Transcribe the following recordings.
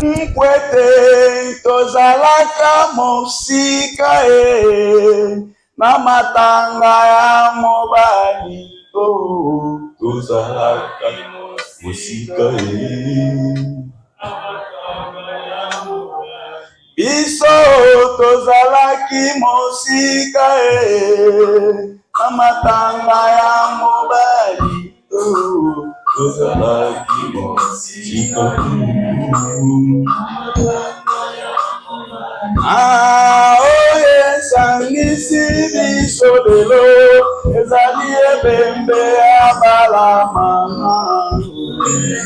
Mkwete tozalaka mosika na matanga ya mobali tozalaka mosika biso tozalaki mosika na matanga ya mobali tozalaki mosika oye sangisi biso lelo ezali ebembe ya balama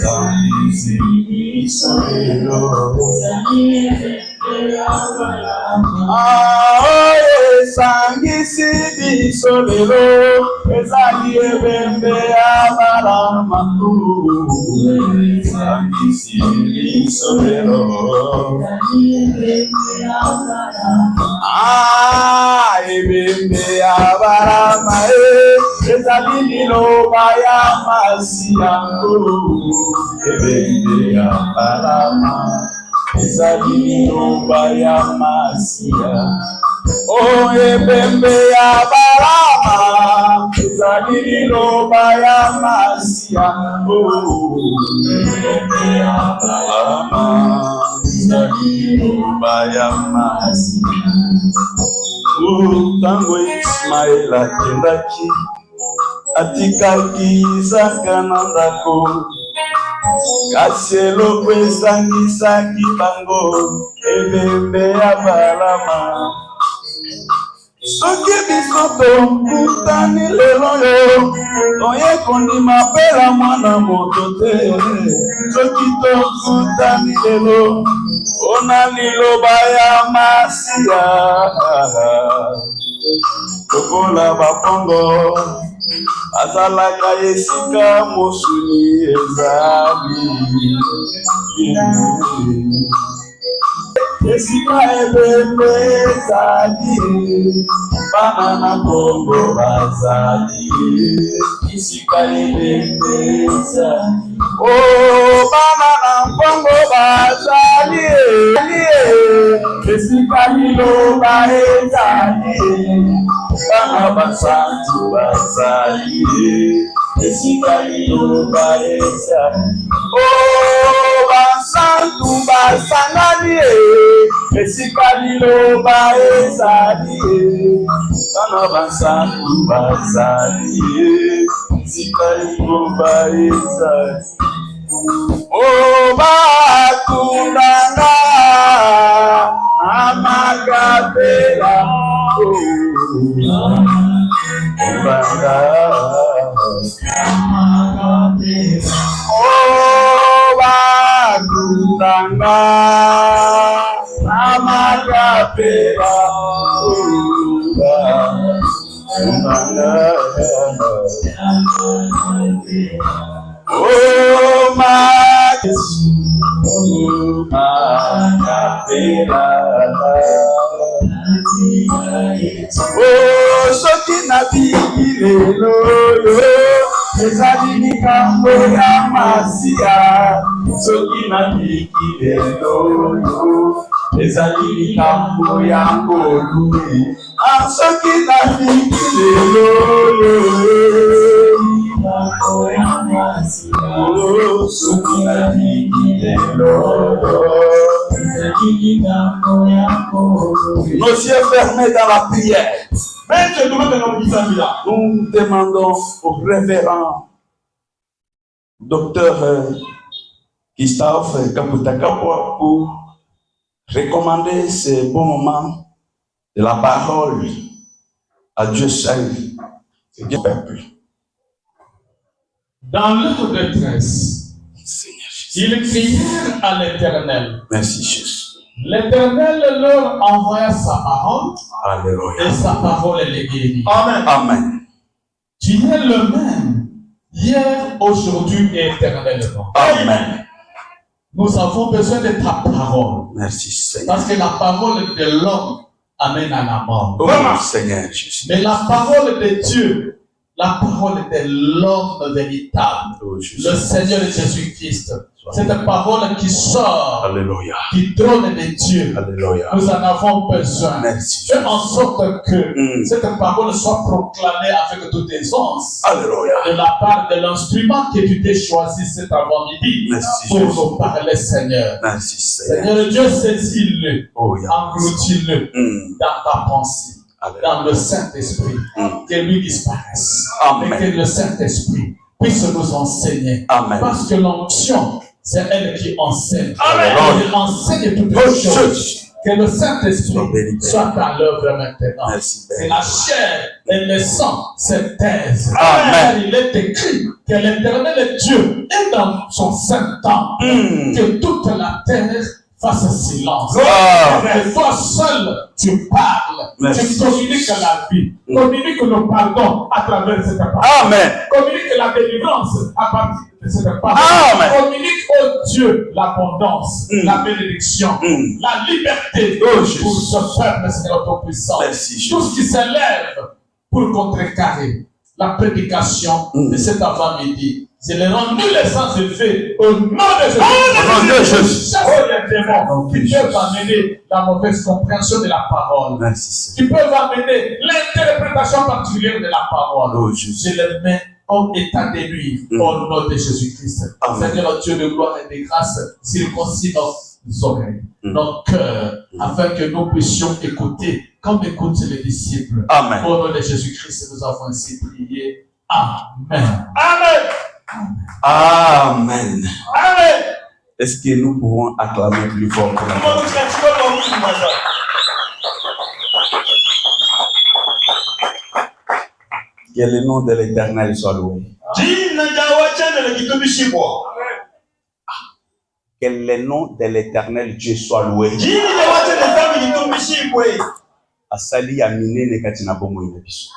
sangisi biso lelo oye sangisi biso lelo ezali ebembe ya balama sangisi biso lelo ebembe ya balama ezali liloba ya masiyango ebembe ya balama ezali liloba ya masiya ebembe ya balama ezali liloba ya masiya ebembe ya balama ezali liloba ya masiya ntango Ismael akendaki atikaki Isaka na ndako kasi eloko esangisaki bango ebembe ya balama soki biso tokutani lelo yo toye kondima pela mwana moto te soki tokutani lelo ona liloba ya masiya tokola bapongo azalaka esika mosuni ezali esika ebembe ezali bana na Kongo bazali esika ebembe ezali bana na Kongo bazali esika liloba ezali bana basantu bazali esika liloba ezali basantu basangani esika liloba ezali bana basantu bazali esika liloba ezali batundanga amakapela batundanga amakapela soki na biki lelo ezali likambo ya masiya soki na biki lelo ezali likambo ya ngolu soki na biki lelo soki na biki lelo. Nos yeux fermés dans la prière, nous demandons au révérend docteur Christophe Kaputakapwa pour recommander ces bons moments de la parole à Dieu seul. Dieu peuple. Dans leur détresse, ils crièrent à l'Éternel. Merci Jésus. L'Éternel leur envoya sa parole. Alléluia. Et sa parole les guérit. Amen. Amen. Tu es le même, hier, aujourd'hui et éternellement. Amen. Nous avons besoin de ta parole. Merci Seigneur. Parce que la parole de l'homme amène à la mort. Oh Seigneur Jésus. Mais la parole de Dieu La parole était l'ordre véritable. Le Seigneur de Jésus-Christ. Cette parole qui sort du trône de Dieu. Alléluia. Nous en avons besoin. Merci. Fais en sorte que cette parole soit proclamée avec toute aisance. Alléluia. De la part de l'instrument que tu t'es choisi cet avant-midi pour nous parler, Seigneur. Merci, Seigneur. Seigneur Dieu, saisis-le, engloutis-le dans ta pensée, dans le Saint-Esprit, que lui disparaisse, et que le Saint-Esprit puisse nous enseigner. Amen. Parce que l'onction, c'est elle qui enseigne. Amen. Elle enseigne toutes les choses. Que le Saint-Esprit soit à l'œuvre maintenant. Et la chair et le sang se taisent. Car il est écrit que l'Éternel Dieu est dans son saint temps. Que toute la terre fasse silence. Et toi seul, tu parles. Tu communiques la vie. Communique le pardon à travers cette parole. Amen. Communique la délivrance à partir de cette parole. Communique, oh Dieu, l'abondance, la bénédiction, la liberté pour ce peuple, Seigneur Tout-Puissant. Tout ce qui s'élève pour contrecarrer la prédication de cet avant-midi. Je les rends nul et sans effet au nom de Jésus. Au nom de Jésus. Chasse les démons qui peuvent amener la mauvaise compréhension de la parole. Qui peuvent amener l'interprétation particulière de la parole. Je les mets en état de nuire au nom de Jésus-Christ. Seigneur Dieu de gloire et de grâce, circoncis nos oreilles, nos cœurs, afin que nous puissions écouter comme écoutent les disciples. Amen. Au nom de Jésus-Christ, nous avons ainsi prié. Amen. Amen. Amen. Amen. Est-ce que nous pouvons acclamer plus fort pour la parole? Que le nom de l'Éternel soit loué. Que le nom de l'Éternel Dieu soit loué. Asali ya minene kati na bomo ina biso.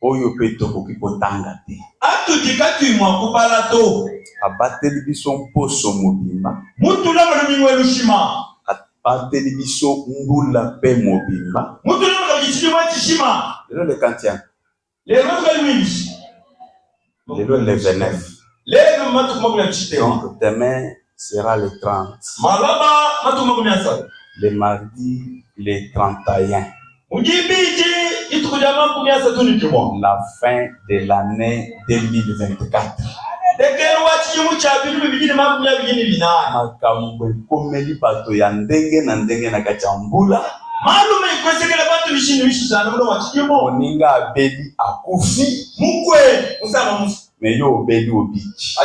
Oyo pe tokoki kotanga te. Abateli biso mposo mobimba. Abateli biso mbula pe mobimba. Lelo le kantian. Lelo le 29. Donc demain sera le 30. Le mardi le 31. La fin de l'année 2024. Makambo ekomeli bato ya ndenge na ndenge na kati ya mbula. Moninga abeli akufi. Mais yo obeli obiki.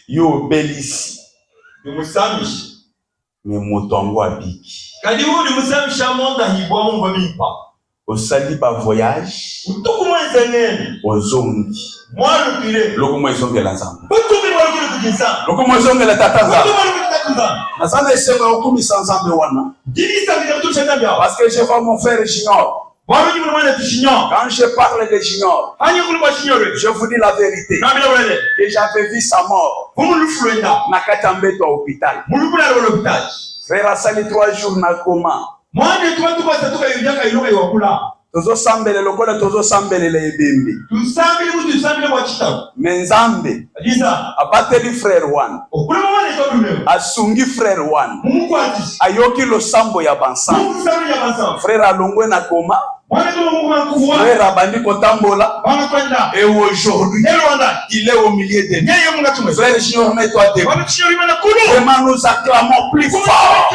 Yo obelisi. Mais moto ango abiki. Osali ba voyage. Ozongi. Loko mo ezongela nzambe. Loko mo ezongela tata nzambe. Nasana esema okumisa nzambe wana. Parce que je vois mon frère Junior. Quand je parle de Junior, je vous dis la vérité. Que j'avais vu sa mort. Nakatambeto à l'hôpital. Frère Asali 3 jours na coma. Tozo sambele lokola tozo sambele le ebembe. Menzambe. Abateli frère one. Asungi frère one. Ayoki lo sambo ya bansa. Frère alongwe na coma. Frère abandi kotambola. Et aujourd'hui, il est au milieu de nous. Frère Junior, mets-toi debout. Vraiment, nous acclamons plus fort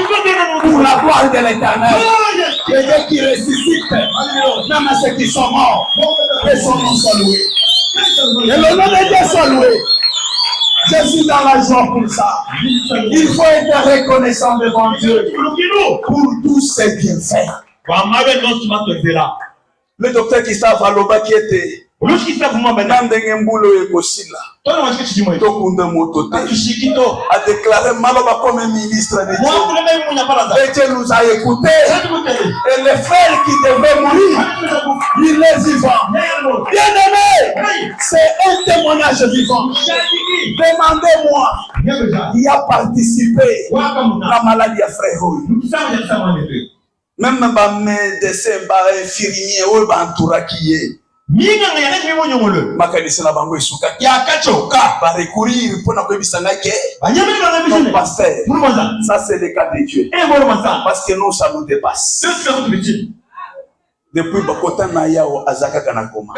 pour la gloire de l'Éternel. Les Dieu qui ressuscite, même ceux qui sont morts, que son nom soit loué. Et le nom de Dieu soit loué. Je suis dans la joie pour ça. Il faut être reconnaissant devant Dieu pour tous ses bienfaits. Le docteur qui savent à l'oba qui était a déclaré Maloba comme ministre de Dieu. Et Dieu nous a écoutés. Et les frères qui devaient mourir, il est vivant. Bien aimé, c'est un témoignage vivant. Demandez-moi, il a participé à la maladie à frère. Même ba médecin ba infirmier ou ba entouraki minga ngana kimi monyongolo makanisi na bango isuka ya kachoka ba recourir pour na koyebisa ngake banyameli bana bishene pasteur mulumanda ça c'est le cas de Dieu parce que nous ça nous dépasse depuis bakota na yao azaka kana koma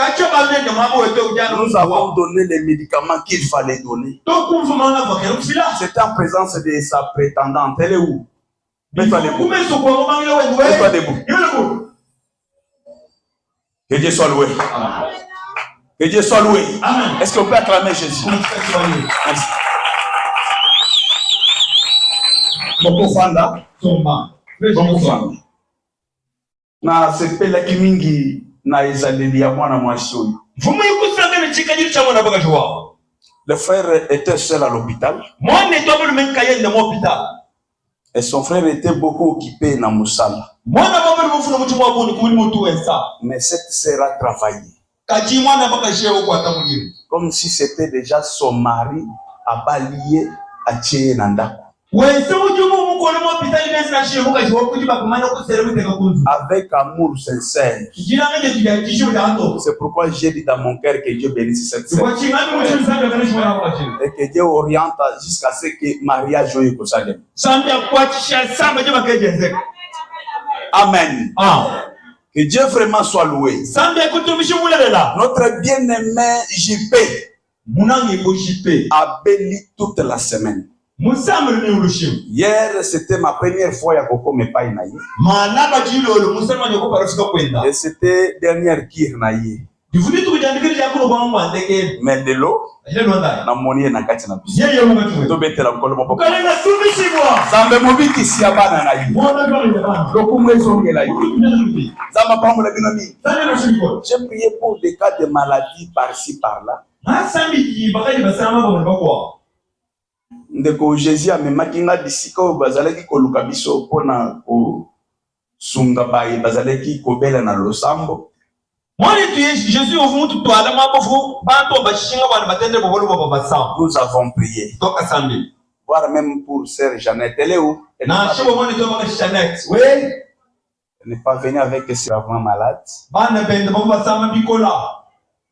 nous avons donné les médicaments qu'il fallait donner c'était en présence de sa prétendante. Elle est où? Mets-toi debout. Mets-toi debout. Que Dieu soit loué. Amen. Que Dieu soit loué. Amen. Est-ce qu'on peut acclamer Jésus? Merci. Bokofanda. Bokofanda. Na sepela kimingi na ezaleli ya mwana mwasi oyo. Le frère était seul à l'hôpital. Et son frère était beaucoup occupé dans Moussala. Mais cette sœur a travaillé. Comme si c'était déjà son mari à balayer à Tchénanda. Avec amour sincère. C'est pourquoi j'ai dit dans mon cœur que Dieu bénisse cette sœur. Et que Dieu oriente jusqu'à ce que mariage au Yerusalem. Amen. Que Dieu vraiment soit loué. Notre bien-aimé JP a béni toute la semaine. Hier, c'était ma première fois à Koko Mepai Naye. Et c'était dernière kir Naye. Mais de l'eau, na moni na kati na biso. To betela nkolo moko. Zambe mobiki si abana na yi. Loko mwezo ngela yi. Zama pamola binomi. J'ai prié pour des cas de maladie par-ci par-là. Ndeko Jésus amemaki nga bisika oyo bazalaki koluka biso mpona kosunga baye bazalaki kobela na losambo. Nous avons prié. Voire même pour sœur Jeannette. Elle est où? Elle n'est pas venue avec ses gravement malade.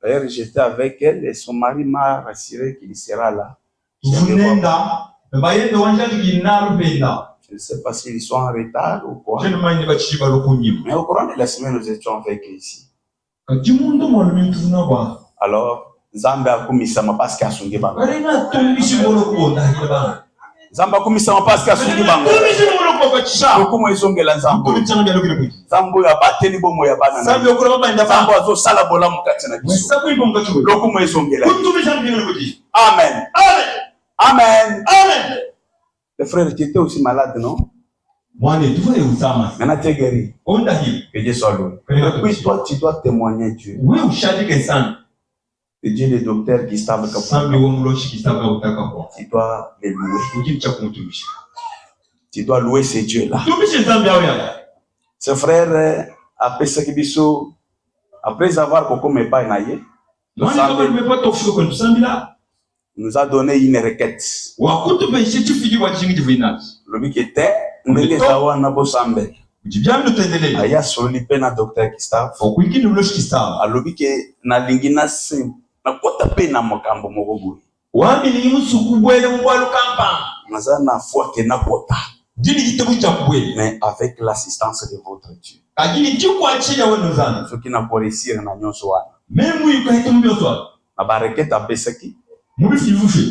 D'ailleurs, j'étais avec elle et son mari m'a rassuré qu'il sera là. Je ne sais pas s'ils sont en retard ou quoi. Mais au courant de la semaine, nous étions avec ici. Alors, Zamba kumisama parce qu'il a son bango. Zamba kumisama parce qu'il a son bango. Comment ils ont gagné Zambo? Zambo ya bateli bomo ya bana. Zambo azo sala bola mukati na biso. Comment ils ont gagné? Amen. Amen. Amen. Le frère, tu étais aussi malade, non? Maintenant, tu es guéri. Que Dieu soit loué. Et puis, toi, tu dois témoigner Dieu. Et Dieu, le docteur Gustave Kapouka. Tu dois le louer. Tu dois louer ces dieux-là. Ce frère, après avoir Koko Mepa Naye, nous a donné une requête. Le qui était aya soli pena docteur Gustave. Alobi ke na lingina sim na kota pena mokambo mogobu. Naza na foi que na kota. Mais avec l'assistance de votre Dieu. Ce qui n'a pas réussi na nyonso wana. Na barekete abesaki.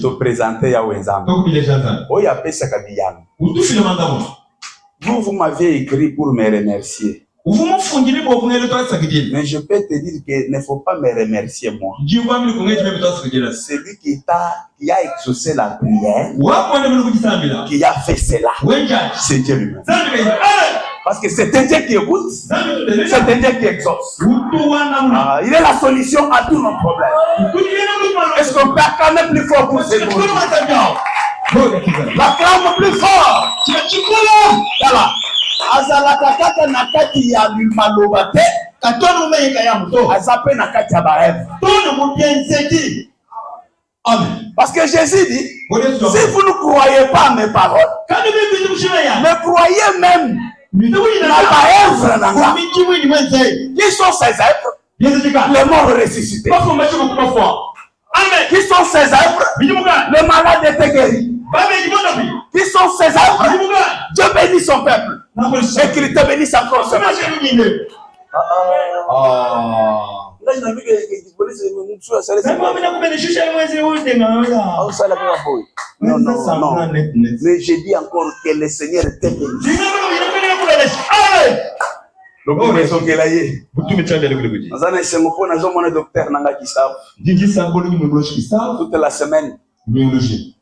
To présenter ya wenzambe. Oya pesa kabiyana. Vous m'avez écrit pour me remercier. Mais je peux te dire qu'il ne faut pas me remercier moi. Celui qui a exaucé la prière, qui a fait cela, c'est Dieu lui-même. Parce que c'est un Dieu qui écoute, c'est un Dieu qui exauce. Il est la solution à tous nos problèmes. Est-ce qu'on peut acclamer plus fort pour ces mots? L'acclame plus fort. Voilà. Azalaka kaka na kati ya maloba te, katono meyeka ya muto. Azape na kati ya baev. Tono mubienzeki. Amen. Parce que Jésus dit, si vous ne croyez pas à mes paroles, mais croyez même Qui sont ces êtres? Les morts ressuscités. Qui sont ces êtres? Le malade était guéri. Qui sont ces êtres? Dieu bénit son peuple. Et qu'il te bénisse encore ce matin. Non, non, non. Mais j'ai dit encore que le Seigneur était béni. Toute la semaine,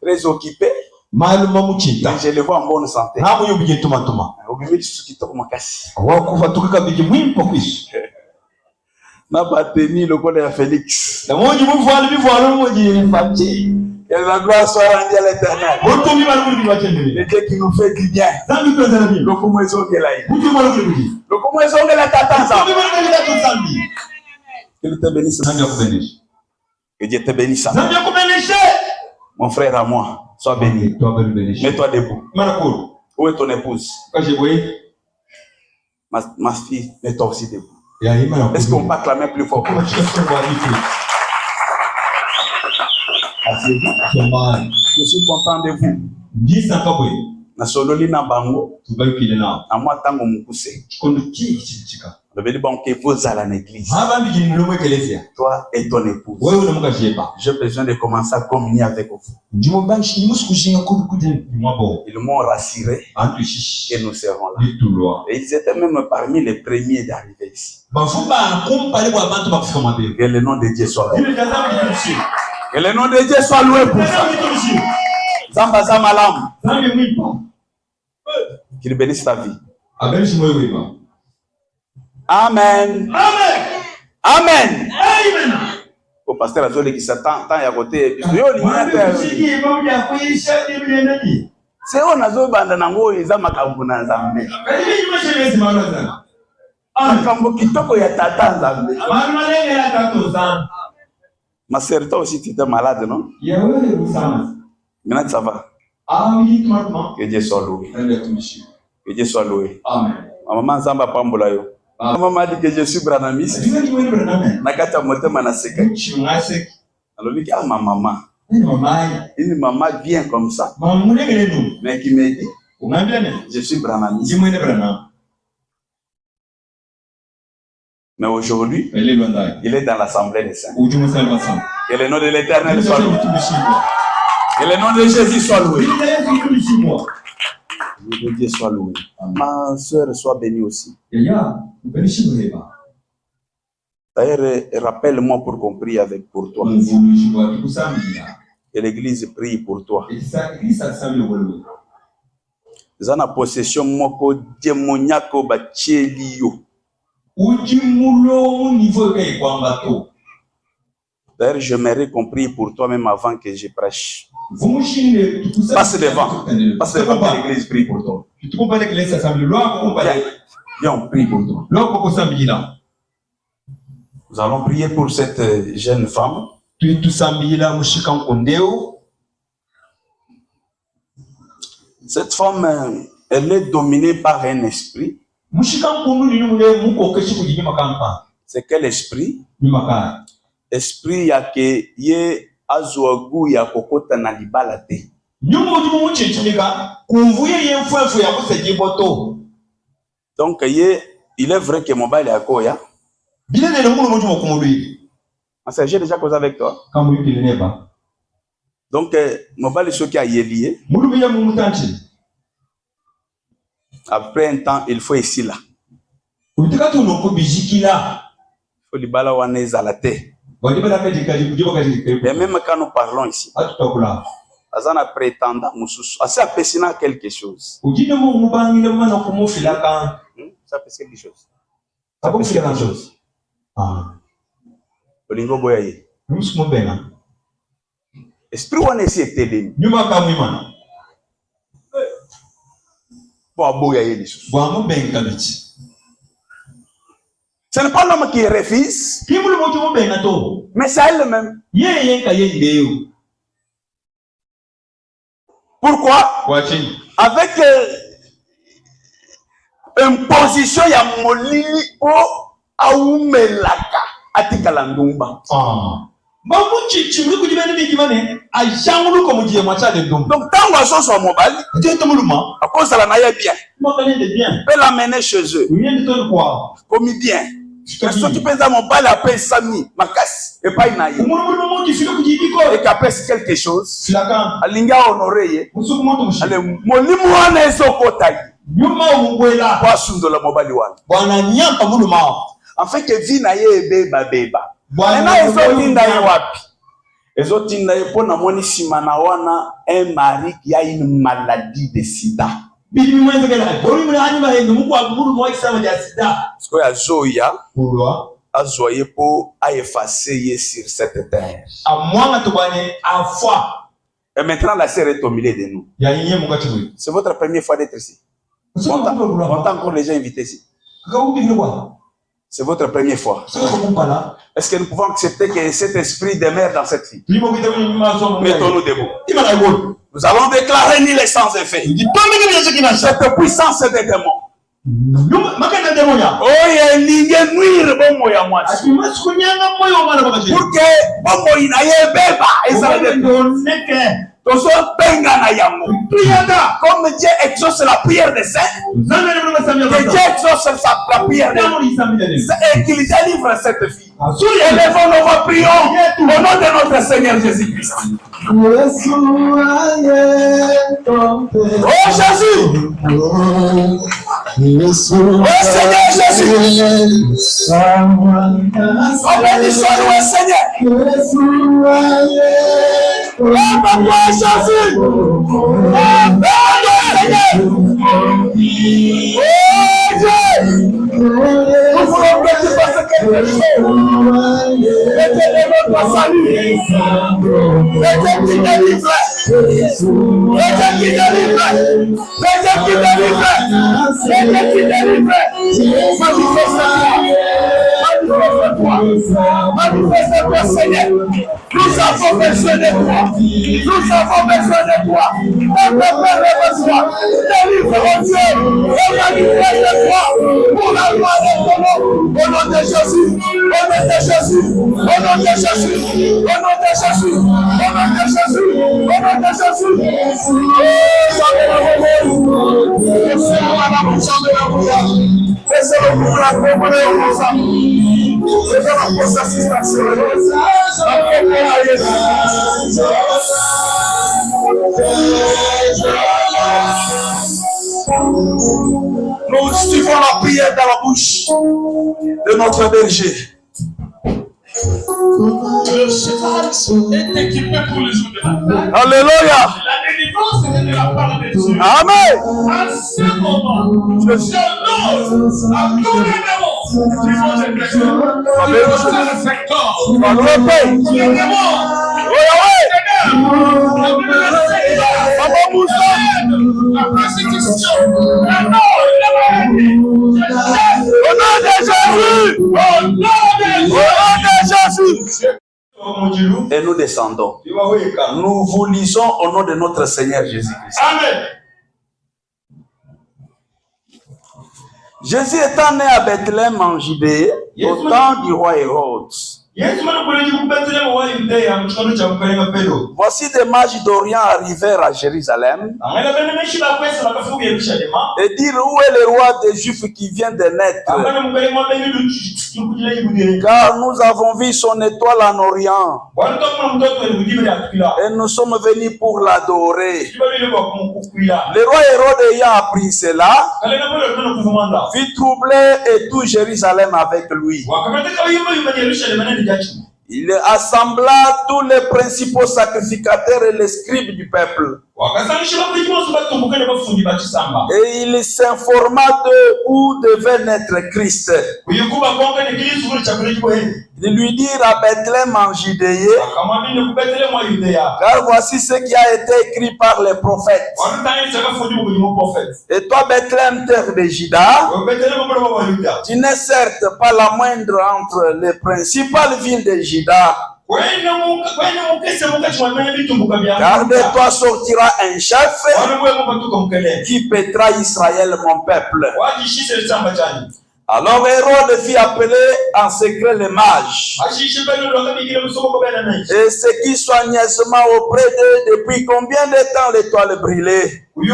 très occupé. Je le vois en bonne santé. Félix. Que la gloire soit rendue à l'Éternel. Le Dieu qui nous fait du bien. Que Dieu te bénisse. Que Dieu te bénisse. Mon frère à moi, sois béni. Mets-toi debout. Où est ton épouse? Ma fille, mets-toi aussi debout. Est-ce qu'on peut acclamer plus fort? Je suis content de vous. Na sololi na bango. À moi tango mukuse. Le béni bon que vous allez à l'église. Toi et ton épouse. J'ai besoin de commencer à communier avec vous. Ils m'ont rassuré que nous serons là. Et ils étaient même parmi les premiers d'arriver ici. Que le nom de Dieu soit loué. Que le nom de Dieu soit loué pour ça. Zamba Zamalam. Qu'il bénisse ta vie. Amen. Amen. Au pasteur Azole qui s'attend à côté. C'est on a zo banda nango iza makambo na Nzambe. Makambo kitoko ya tata Nzambe. Ma sœur, toi aussi tu étais malade, non? Maintenant ça va. Que Dieu soit loué. Que Dieu soit loué. Amen. Maman Nzamba pambola yo. Maman m'a dit que je suis branamiste. Nakata motema na seka. Alors lui ah ma maman. Une maman bien comme ça. Mais qui me dit je suis branamiste. Mais aujourd'hui, il est dans l'assemblée des saints. Que le nom de l'Éternel soit loué. Que le nom de Jésus soit loué. Que Dieu soit loué. Ma soeur soit bénie aussi. D'ailleurs, rappelle-moi pour qu'on prie avec pour toi. Que l'église prie pour toi. Zana possession moko démoniaque bachelio. D'ailleurs, j'aimerais qu'on prie pour toi même avant que je prêche. Passe devant. Passe devant que l'église prie pour toi. Viens, on prie pour toi. Nous allons prier pour cette jeune femme. Cette femme, elle est dominée par un esprit. C'est quel esprit? Esprit ya ke ye azwagu ya kokota na libala te. Donc il est vrai que mobile ya koya. J'ai déjà causé avec toi. Donc mobile ce qui a lié. Après un temps, il faut ici là. Il faut libala wana la terre. Et même quand nous parlons ici, Azana prétendant, ça pèse quelque chose. Ça pèse quelque chose. Ça pèse quelque chose. Olingo boyaye. Esprit wana esi etelemi. Pour aboyaye les choses. Ce n'est pas l'homme qui refuse, mais c'est elle-même. Pourquoi? Avec imposition ya molili o aumelaka atikala ndumba. Donc tant que soit mobile, à cause de la naïe bien, peut l'amener chez eux. Comme bien. Parce que tu peux dire mon bal appelle Samy, ma casse, et pas une naïe. Et qu'appelle quelque chose. Alinga honoré. Allez, mon limouane est au côté. Poisson de la mobile one. En fait, que vie naïe beba beba. Maintenant, ils ont dit naïe wapi. Les autres disent pour na moni simana wana un mari qui a une maladie de sida. Parce que ya zoya azoye pour effacer sur cette terre. Et maintenant la sœur est au milieu de nous. C'est votre première fois d'être ici. On t'a encore les gens invités ici. C'est votre première fois. Est-ce que nous pouvons accepter que cet esprit demeure dans cette fille? Mettons-nous debout. Nous allons déclarer ni les sans effet. Cette puissance des démons. Oh, il y a nuire bon moya moi. Pour que bon moya n'aille beba et ça le comme Dieu exauce la prière des saints, que Dieu exauce la prière des saints et qu'il délivre cette fille. Élevons nos voix, prions au nom de notre Seigneur Jésus-Christ. Oh Jésus! Oh Seigneur Jésus! Oh bénissons-nous Seigneur! Oh papa Jésus! Oh Seigneur! Oh Dieu! Nous voulons que tu fasses quelque chose. Mettez notre salut. Mettez qui délivre. Mettez qui délivre. Mettez qui délivre. Mettez qui délivre. Manifeste-toi. Manifeste-toi, Seigneur. Nous avons besoin de toi. Nous avons besoin de toi. Notre Père est besoin. Délivre, mon Dieu. Manifeste-toi pour la gloire de ton nom. Au nom de Jésus. Au nom de Jésus. Au nom de Jésus. Au nom de Jésus. Au nom de Jésus. Au nom de Jésus. Laissez-le pour la pauvre et au sang. Laissez-le pour sa assistance. Nous suivons la prière dans la bouche de notre berger. Le cheval est équipé pour les jours de la bataille. Alléluia. La délivrance est de la part de Dieu. Amen. À ce moment, je l'ose à tous les démons qui vont se blesser. Le secteur. Les démons. La persécution, la mort, la maladie. Au nom de Jésus. Au nom de Jésus. Et nous descendons. Nous vous lisons au nom de notre Seigneur Jésus-Christ. Amen. Jésus étant né à Bethléem en Judée, au temps du roi Hérode. Voici des mages d'Orient arrivèrent à Jérusalem et dirent où est le roi des Juifs qui vient de naître, car nous avons vu son étoile en Orient et nous sommes venus pour l'adorer. Le roi Hérode ayant appris cela fut troublé et tout Jérusalem avec lui. Il assembla tous les principaux sacrificateurs et les scribes du peuple. Et il s'informa de où devait naître Christ. Ils lui dirent à Bethléem en Judée, car voici ce qui a été écrit par les prophètes. Et toi, Bethléem, terre de Juda, tu n'es certes pas la moindre entre les principales villes de Juda. Car de toi sortira un chef qui pètera Israël, mon peuple. Alors Hérode fit appeler en secret les mages et ce qui soigneusement auprès d'eux depuis combien de temps l'étoile brûlait. Puis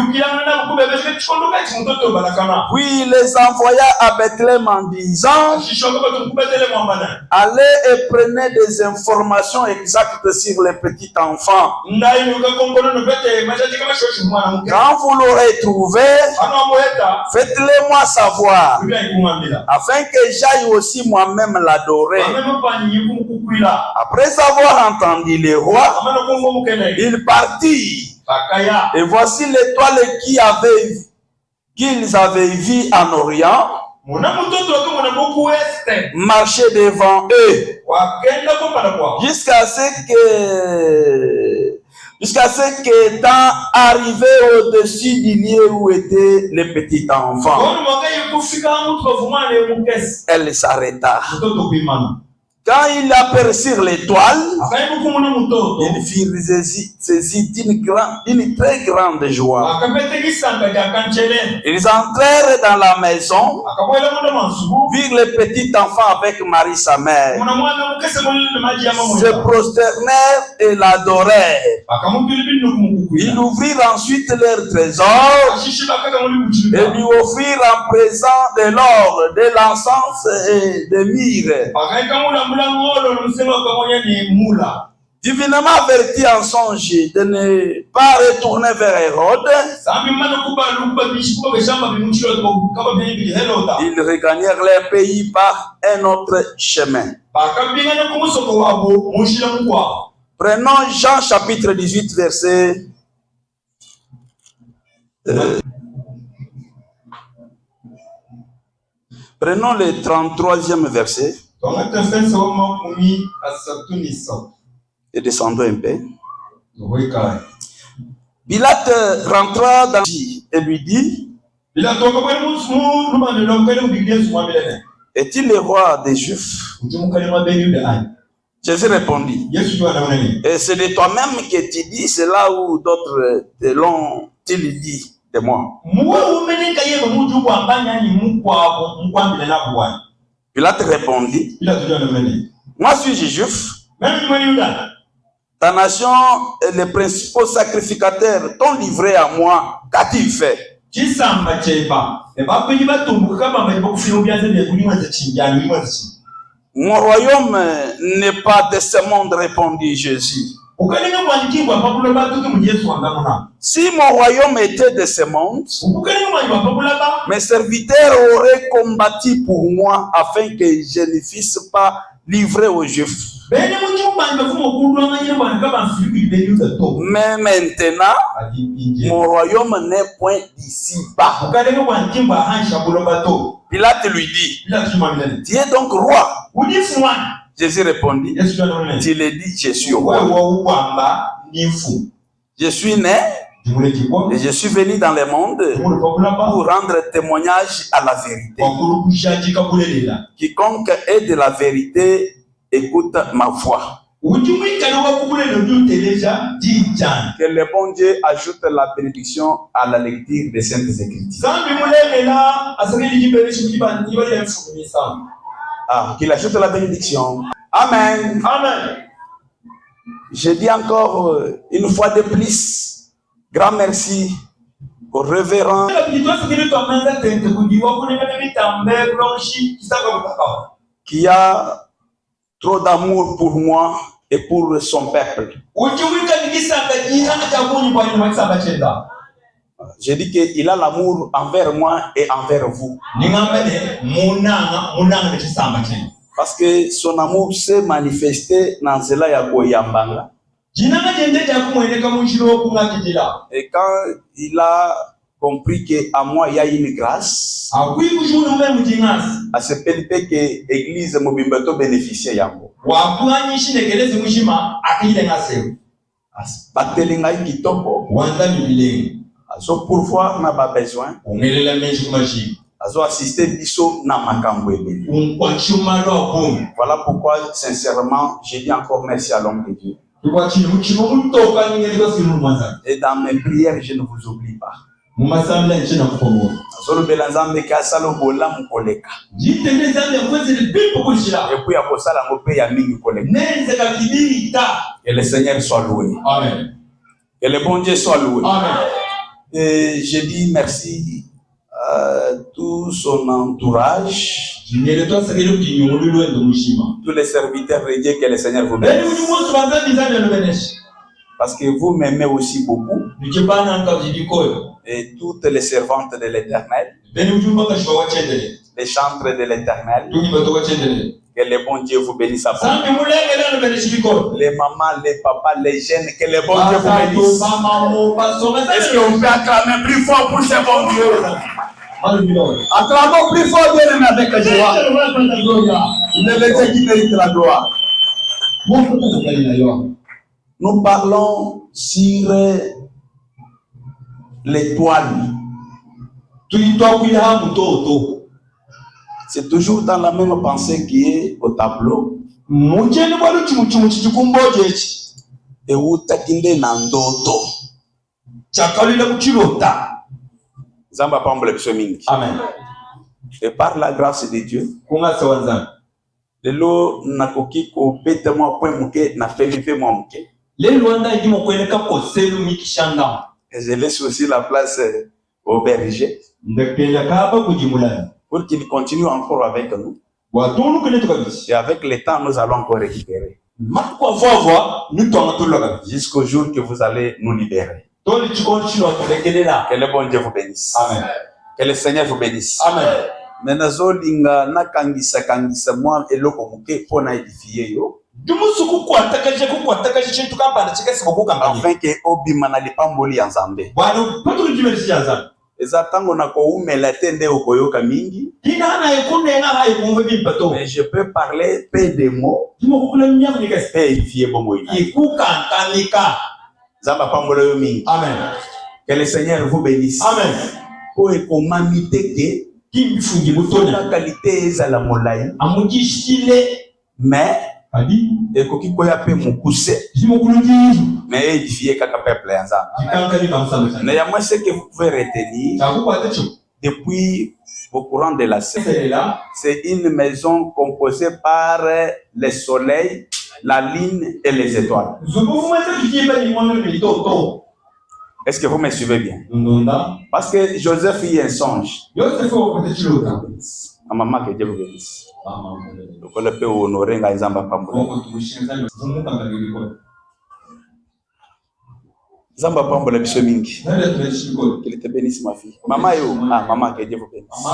il les envoya à Bethléem en disant: allez et prenez des informations exactes sur les petits enfants. Quand vous l'aurez trouvé, faites-le moi savoir, afin que j'aille aussi moi-même l'adorer. Après avoir entendu les rois, il partit. Et voici l'étoile qu'ils avaient vue en Orient marcher devant eux jusqu'à ce qu'étant arrivé au-dessus du lieu où étaient les petits enfants, elle s'arrêta. Quand ils aperçurent l'étoile, ils furent saisis d'une très grande joie. Ils entrèrent dans la maison, virent le petit enfant avec Marie sa mère, se prosternèrent et l'adorèrent. Ils ouvrirent ensuite leur trésor et lui offrirent en présent de l'or, de l'encens et de myrrhe. Divinement averti en songe de ne pas retourner vers Hérode, ils regagnèrent leur pays par un autre chemin. Prenons Jean chapitre 18 verset prenons le 33e verset. Et descendons un peu. Pilate rentra dans et lui dit: est-il le roi des Juifs? Jésus répondit: et c'est de toi-même que tu dis cela ou d'autres te l'ont-ils dit de moi? Pilate répondit: moi suis-je juif? Ta nation et les principaux sacrificateurs t'ont livré à moi. Qu'a-t-il fait? Mon royaume n'est pas de ce monde, répondit Jésus. Si mon royaume était de ce monde, mes serviteurs auraient combattu pour moi afin que je ne fusse pas livré aux Juifs. Mais maintenant, mon royaume n'est point d'ici-bas. Pilate lui dit: tu es donc roi? Jésus répondit: tu l'as dit, je suis roi. Je suis né et je suis venu dans le monde pour rendre témoignage à la vérité. Quiconque est de la vérité écoute ma voix. Que le bon Dieu ajoute la bénédiction à la lecture des Saintes Écritures. Qu'il ajoute la bénédiction. Amen. Amen. Je dis encore une fois de plus, grand merci au révérend qui a trop d'amour pour moi et pour son peuple. Je dis qu'il a l'amour envers moi et envers vous. Parce que son amour s'est manifesté dans cela Yakoyambanga. Et quand il a compris qu'à moi il y a une grâce, à ce PNP que l'église Mobimbato bénéficiait Yako. So pourquoi on n'a pas besoin. azo assister biso na makambo ebele. Voilà pourquoi sincèrement je dis encore merci à l'homme de Dieu. Et dans mes prières je ne vous oublie pas. Et puis que le Seigneur soit loué. Amen. Que le bon Dieu soit loué. Amen. Et je dis merci à tout son entourage, tous les serviteurs de Dieu, que le Seigneur vous bénisse. Parce que vous m'aimez aussi beaucoup. Et toutes les servantes de l'Éternel, les chantres de l'Éternel, que le bon Dieu vous bénisse à vous. Les mamans, les papas, les jeunes, que le bon Dieu vous bénisse. Est-ce qu'on peut acclamer plus fort pour ce bon Dieu? Acclamons plus fort, bien aimé, avec la joie. Il est le Dieu qui mérite la gloire. Nous parlons sur l'étoile. C'est toujours dans la même pensée qui est au tableau. Et où takinde nandoto. Zamba pambole psomingi. Amen. Et par la grâce de Dieu, le lot nakoki ko bêtement point muke na felife moi muke. Les Luanda dit mon collègue ko selu mikishanga. Et je laisse aussi la place au berger. Pour qu'il continue encore avec nous. Et avec le temps, nous allons encore récupérer. Jusqu'au jour que vous allez nous libérer. Que le bon Dieu vous bénisse. Amen. Que le Seigneur vous bénisse. Amen. Menazo linga na kangisa moi eloko muke pona édifier yo. Afin que obima na lipamboli ya Nzambe. Ezatango na ko umela tende okoyoka mingi. Mais je peux parler peu de mots. Pe édifier bongo ina. Zamba pambolo yo mingi. Amen. Que le Seigneur vous bénisse. Amen. Ko ekomamite ke la qualité est à la molaï. Mais et koki koya pe mukuse mais édifier kaka peuple ensemble. Mais moi ce que vous pouvez retenir depuis au courant de la scène, c'est une maison composée par le soleil, la lune et les étoiles. Est-ce que vous me suivez bien? Parce que Joseph y a un songe. Maman que Dieu vous bénisse. Donc on peut honorer Nzamba Pambola. Nzamba Pambola biso mingi. Qu'il te bénisse ma fille. Maman yo, maman que Dieu vous bénisse.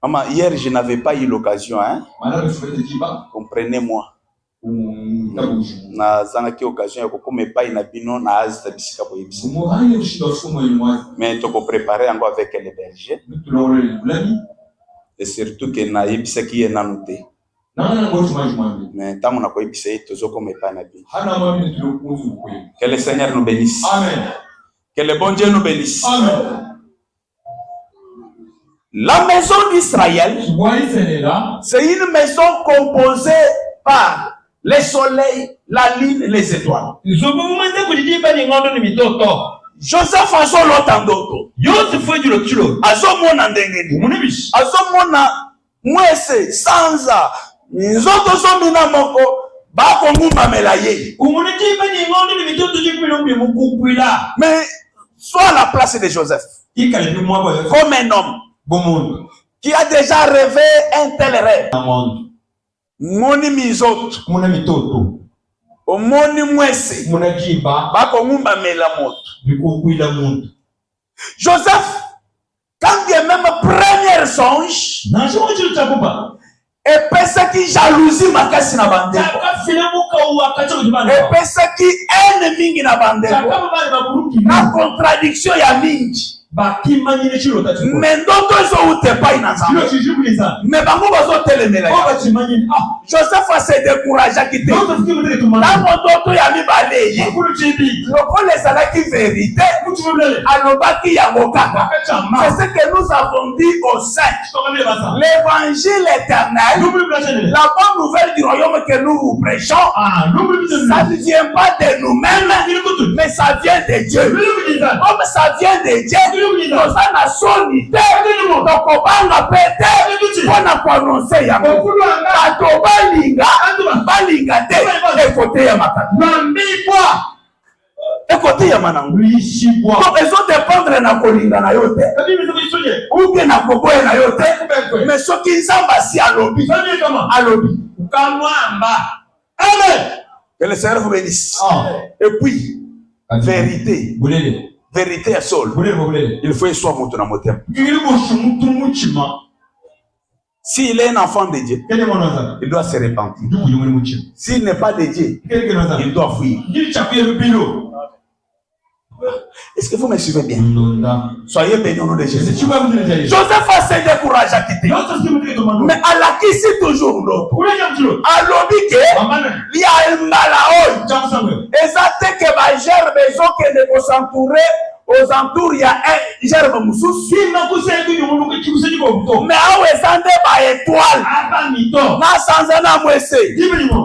Maman, hier je n'avais pas eu l'occasion, hein. Comprenez-moi. Na zangaki occasion ya kokoma epai na bino na azita bisika boyebisa. Mais toko préparer encore avec les bergers. Et surtout que na yebisaki ye nanu te. Mais tant na koyebisa ye tozokoma epai na bino. Que le Seigneur nous bénisse. Amen. Que le bon Dieu nous bénisse. Amen. La maison d'Israël, c'est une maison composée par le soleil, la lune, les étoiles. Joseph a son lot en d'autres. Azo mona ndengeni. Azo mona mwese sanza. Nzoto so mina moko ba ko ngumba melaye. Mais sois à la place de Joseph. Comme un homme qui a déjà rêvé un tel rêve. Moni mizot, omoni mwese, bako ngumba mela moto. Joseph, quand il y a même premier songe, et pense qui jalousie makasi na bande, et pense qui ennemi na bande, na contradiction ya mingi. Mais d'autres ont été pas inazamba. Mais bango bazo telemela. Joseph a se découragé à quitter. Dans mon d'autres yami baleye. Loko les salaki vérité. Alobaki yamokaka. C'est ce que nous avons dit au sein. L'évangile éternel. La bonne nouvelle du royaume que nous vous prêchons. Ça ne vient pas de nous-mêmes. Mais ça vient de Dieu. Comme ça vient de Dieu. Nous avons la solité. Donc on va répéter. On a prononcé Yamo. Balinga te. Écoutez Yamaka. Écoutez Yamanangu. Donc ils ont dépendre na kolinga na yote. Ou bien na koboye na yote. Mais ce qui s'en si à lobby. Amen. Que le Seigneur vous bénisse. Et puis, vérité. Vérité à sol. Il faut soit monter dans mon thème. S'il est un enfant de Dieu, il doit se repentir. S'il n'est pas de Dieu, il doit fuir. Est-ce que vous me suivez bien? Soyez bénis au nom de Jésus. Joseph a se découragé à quitter. Mais à la qui c'est toujours l'autre. À l'obité, il y a un malaoi. Et ça fait que ma gerbe, ils ont que de s'entourer. Aux entours, il y a un gerbe moussous. Mais à Ouessande, il y a étoile. Na Sanzana Mouessé.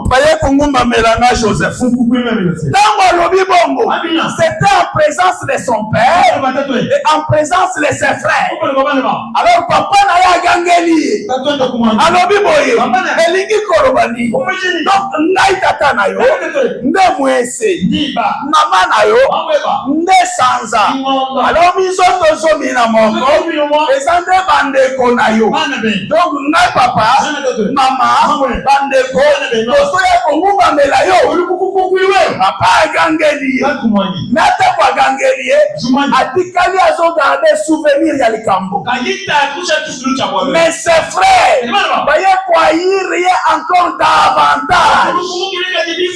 Voyez Kongumba Mélana Joseph. Dans mon lobby bongo, c'était en présence de son père et en présence de ses frères. Alors, papa n'a pas gangeli. Alors, biboye, Elingi Korobani. Donc, Naïtata Nayo, Nde Mouessé, Maman Nayo, Nde Sanza. Alors, misoto somina moko, ezande bandeko na yo. Donc, ngai papa, maman, bandeko, tosoya kongumba mela yo. Papa agangeli. Nate kwa gangeli. Atikali azo garder souvenir ya likambo. Mais ses frères, voyez quoi, il rien encore davantage.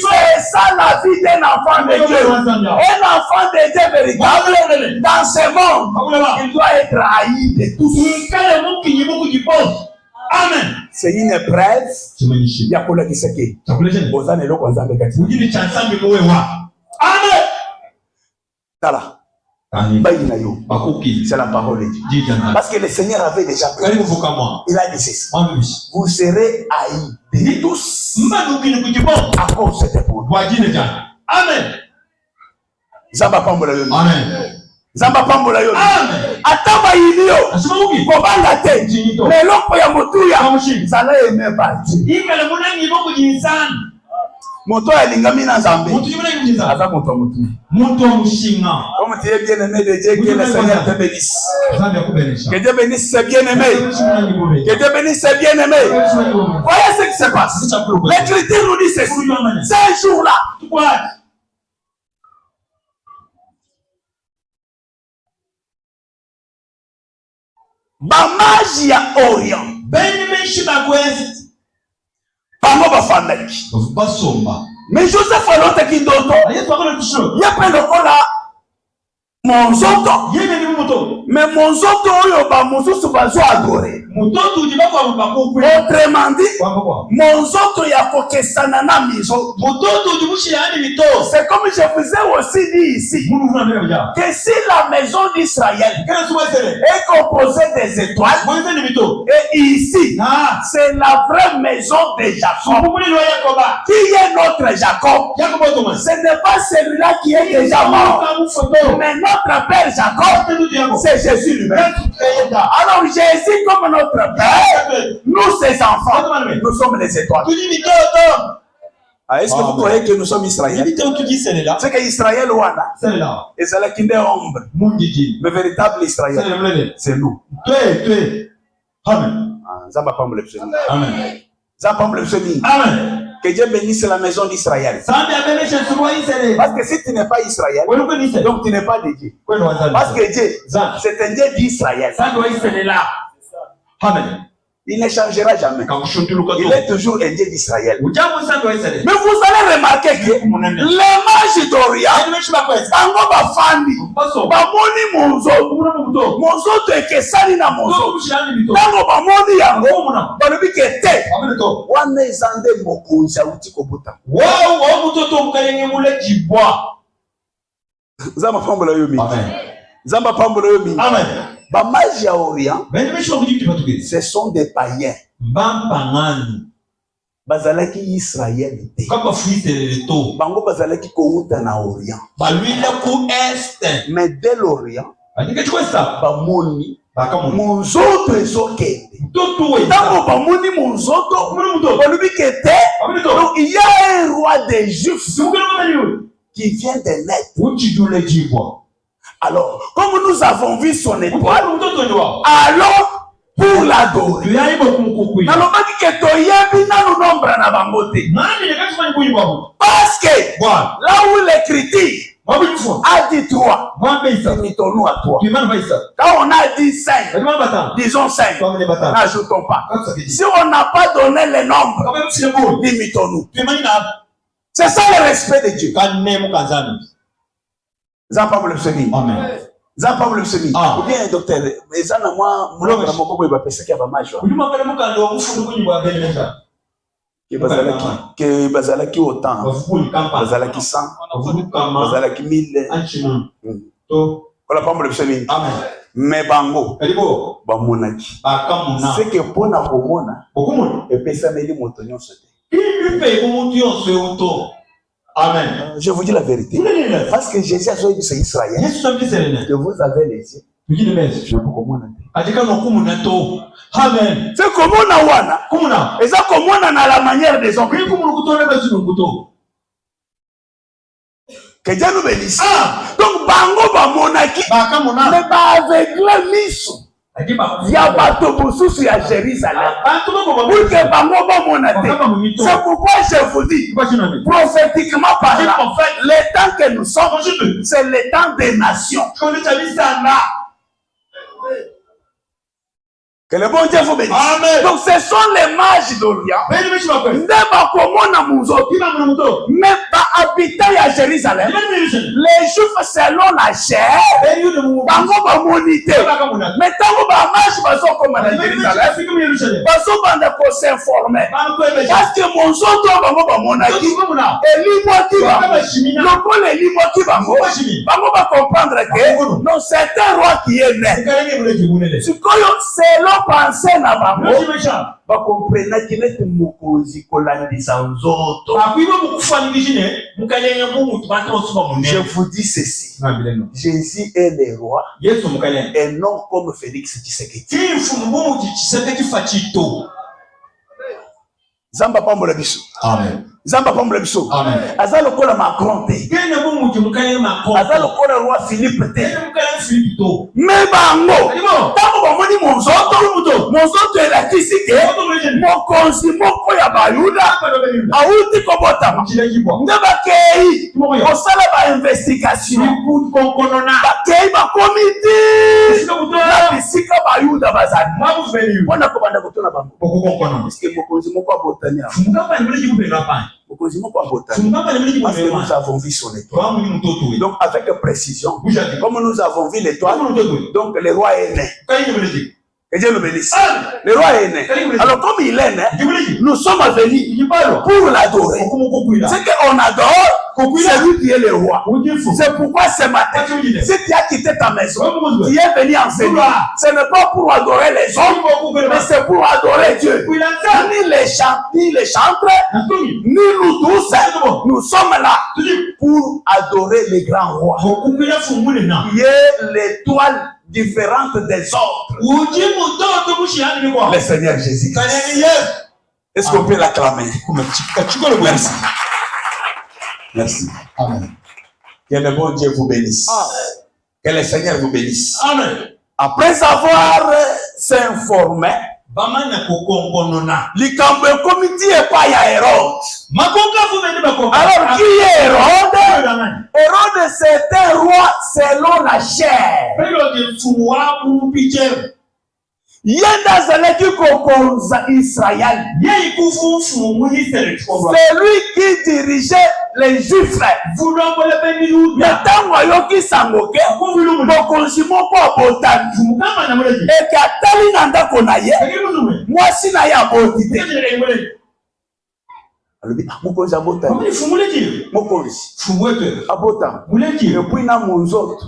C'est ça la vie d'un enfant de Dieu. Un enfant de Dieu véritable. Dans ce monde, il doit être haï de tous. Amen. C'est une épreuve. Il y a pour le disséquer. Amen. C'est la parole de Dieu. Parce que le Seigneur avait déjà pris. Il a dit ceci. Vous serez haïs de tous à cause de cette épreuve. Amen. Zamba pambola yo. Amen. Zamba pambola yo. Amen. Ataba ilio. Kobanga te. Leloko ya motuya. Zala eme bati. Ikale munangi boko jinsana. Moto ya lingami na Nzambe. Aza moto mutu. Moto mushinga. Comme tu es bien aimé de Dieu, que le Seigneur te bénisse. Que Dieu bénisse ses bien-aimés. Que Dieu bénisse ses bien-aimés. Voyez ce qui se passe. L'Écriture nous dit ceci. Ces jours-là. Bamaji ya Orient. Bango bafandaki. Mais Joseph alotaki ndoto. Yepe lokola monzoto. Mais monzoto oyo ba mosusu bazo adoré. Autrement dit, monzoto ya kokesana na mizo. C'est comme je vous ai aussi dit ici. Que si la maison d'Israël est composée des étoiles, et ici, c'est la vraie maison de Jacob. Qui est notre Jacob? Ce n'est pas celui-là qui est déjà mort. Mais notre père Jacob, c'est Jésus lui-même. Alors Jésus comme notre père, nous ses enfants, nous sommes les étoiles. Est-ce que vous croyez que nous sommes Israël? C'est que Israël ouana. Et c'est là qui est ombre. Le véritable Israël, c'est nous. Amen. Amen. Amen. Que Dieu bénisse la maison d'Israël. Parce que si tu n'es pas Israël, donc tu n'es pas de Dieu. Parce que Dieu, c'est un Dieu d'Israël. Amen. Il ne changera jamais. Il est toujours un Dieu d'Israël. Mais vous allez remarquer que les mages d'Orient, Bango Bafandi, Bamoni Monzo, Monzo te Kesani na Monzo, Bango Bamoni Yango, Banobi Kete, Wane Zande Mokunza Utikobuta. Zama Pambola Yomi. Zama Pambola Yomi. Amen. Bamaji à Orient, ce sont des païens. Bazalaki Israël. Bango Bazalaki Kouta na Orient. Mais dès l'Orient, Bamoni, Monzoto ezoke. Tango Bamoni Monzoto, Balubi Kete. Donc il y a un roi des Juifs qui vient de naître. Alors, comme nous avons vu son étoile, allons pour l'adorer. Parce que là où l'écriture a dit 3, limitons-nous à 3. Quand on a dit 5, disons 5, n'ajoutons pas. Si on n'a pas donné les nombres, limitons-nous. C'est ça le respect de Dieu. Zan Pablo le semi. Amen. Zan Pablo le semi. Ou bien docteur, mais zan na moi mulonga na moko boy ba pesa ki ba majwa. Que bazalaki autant. Bazalaki 100. Bazalaki 1000. Kola Pablo le semi. Amen. Mais bango. Ba monaki. C'est que pona komona. Et pesa meli motonyo sote. Amen. Je vous dis la vérité. Parce que Jésus a dit c'est Israël. Que vous avez les yeux. Je vous commande. Amen. C'est comme on a wana. Et ça comme on a la manière des hommes. Que Dieu nous bénisse. Donc bango ba monaki. Mais ba aveugle miso. Ya bato bosusu ya Jérusalem. Pour que bango ba monate. C'est pourquoi je vous dis, prophétiquement parlant, le temps que nous sommes, c'est le temps des nations. Que le bon Dieu vous bénisse. Amen. Donc ce sont les mages d'Orient. Mais habitants à Jérusalem, les Juifs selon la chair, bango ba monité. Mais tant que mage baso comme à Jérusalem, baso bande pour s'informer. Parce que mon soto bango ba monaki, elimo ki bango, loko elimo ki bango, bango ba comprendre que non c'est un roi qui est né. C'est l'homme pensé na bango ba comprendre qu'il est mokozi kolandisa nzoto. Je vous dis ceci, Jésus est le roi et non comme Félix Tshisekedi. Zamba pambola biso. Amen. Zamba pambola biso. Amen. Azalo kola Macron te. Azalo kola roi Philippe te. Mais bango. Tango bamoni monzoto ela kisike. Mokonzi moko ya bayuda. Auti kobota. Ndeba kei. Osala ba investigation. Bakei ba comité. La bisika bayuda bazali. Ona kobanda kotona bango. Parce que mokonzi moko abotania. Parce que nous avons vu son étoile. Donc avec précision, comme nous avons vu l'étoile, donc le roi est né. Que Dieu le bénisse. Le roi est né. Alors comme il est né, nous sommes venus pour l'adorer. C'est qu'on adore celui qui est le roi. C'est pourquoi ce matin, si tu as quitté ta maison, tu es venu enseigner. Ce n'est pas pour adorer les hommes, mais c'est pour adorer Dieu. Ni les chantres, ni nous tous, nous sommes là pour adorer le grand roi, qui est l'étoile différente des autres. Le Seigneur Jésus. Est-ce qu'on peut l'acclamer? Merci. Merci. Amen. Que le bon Dieu vous bénisse. Que le Seigneur vous bénisse. Amen. Après avoir s'informé, likambo komiti epa ya Hérode. Alors qui est Hérode? Hérode c'est un roi selon la chair. Yenda zaleki kokonza Israël. C'est lui qui dirigeait les Juifs. Mais tant que sangoke, mokonzi moko abotami. Et katali nanda konaye, moi si na ya botite. Mokonzi abotami. Mokonzi abotami. Et puis na monzoto.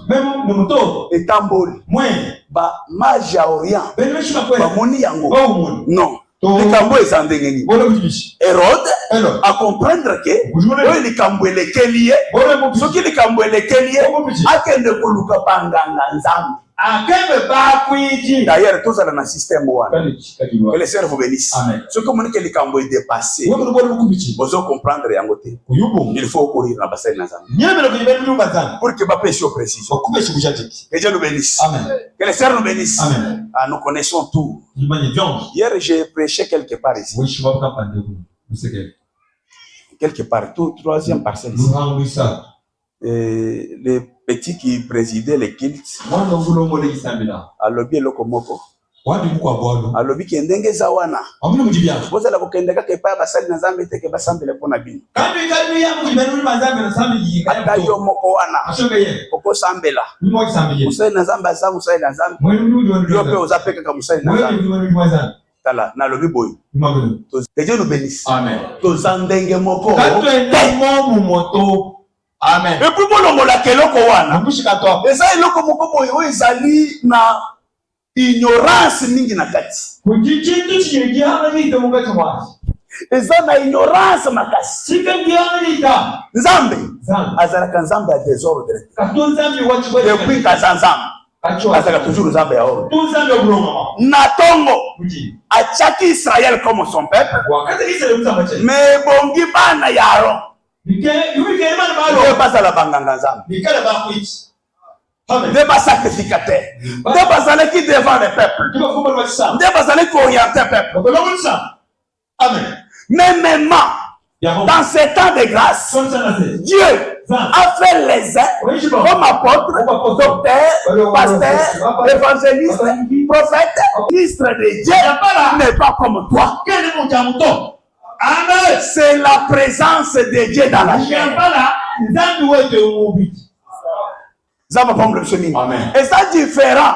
Etamboli. Ba magia orient. Ba moni yango. Non. Likambo ezandengeni. Hérode a comprendre que oyo likambo elekeli ye. Soki likambo elekeli ye, akende koluka banganga nzambe. D'ailleurs, tous dans un système one. Que les sœurs vous bénissent. Ce que mon que les cambo est dépassé. Vous comprendre rien côté. Il faut courir dans la bassin nazam. Pour que ma péché précise. Que Dieu nous bénisse. Que les sœurs nous bénissent. Ah, nous connaissons tout. Hier, j'ai prêché quelque part ici. Quelque part, tout troisième parcelle ici. Les petits qui présidaient les cultes à lobby lokomoko à lobby qui ndenge zawana boza la kokendeka ke pa basali na zambe te ke basambele pona bino ata yo moko wana oko sambela musali na zambe za musali na zambe yo pe ozapeka ka musali na zambe tala na lobby boy que Dieu nous bénisse. Amen. To zandenge moko amen. Et puis bon la keloko wana. Et ça eloko moko boyo ezali na ignorance mingi na kati. Eza na ignorance makasi. Nzambe azalaka nzambe ya désordre. Depuis kazanzambe azalaka toujours nzambe ya ordre. Na tongo achaki Israël comme son peuple. Mais bongi bana ya Aaron. Ne pas à la banganga zam. Ne pas sacrificateur. Ne pas aller qui devant les peuples. Ne pas aller qui oriente les peuples. Amen. Mais même dans ces temps de grâce, Dieu a fait les uns comme apôtres, docteurs, pasteurs, évangélistes, prophètes, ministres de Dieu, mais pas comme toi. Amen. C'est la présence de Dieu dans la chair. Ça va prendre le chemin. Et ça différent.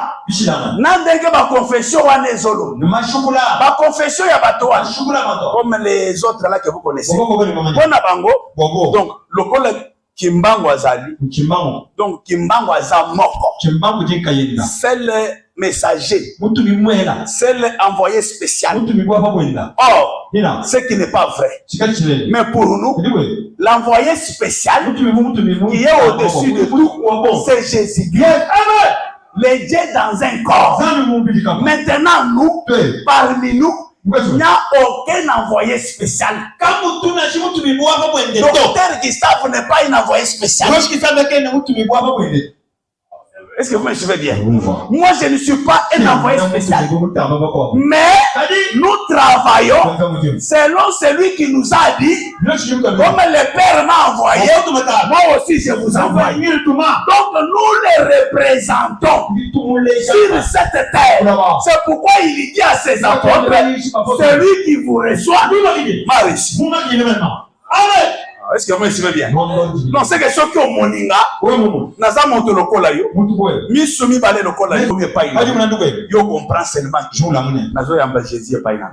N'andenge ba confession wa nezolo. Ba confession ya batoa. Comme les autres là que vous connaissez. Bona bango. Donc le collègue Kimbango azali. Donc Kimbango azamoko. C'est le messager. C'est l'envoyé spécial. Or, ce qui n'est pas vrai. Mais pour nous, l'envoyé spécial qui est au-dessus de tout, c'est Jésus-Christ. Les dieux dans un corps. Maintenant, nous, parmi nous, il n'y a aucun envoyé spécial. Docteur Gustave n'est pas un envoyé spécial. Est-ce que vous me suivez bien? Moi, je ne suis pas un envoyé spécial. Mais nous travaillons selon celui qui nous a dit, comme le Père m'a envoyé, moi aussi je vous envoie. Donc nous les représentons sur cette terre. C'est pourquoi il dit à ses apôtres, celui qui vous reçoit m'a reçu. Est-ce que vous me suivez bien? Non, c'est que ceux qui ont moninga, naza monte le kola yo, mi soumi balé le kola yo, yo comprend seulement que nazo yamba Jésus pas ina.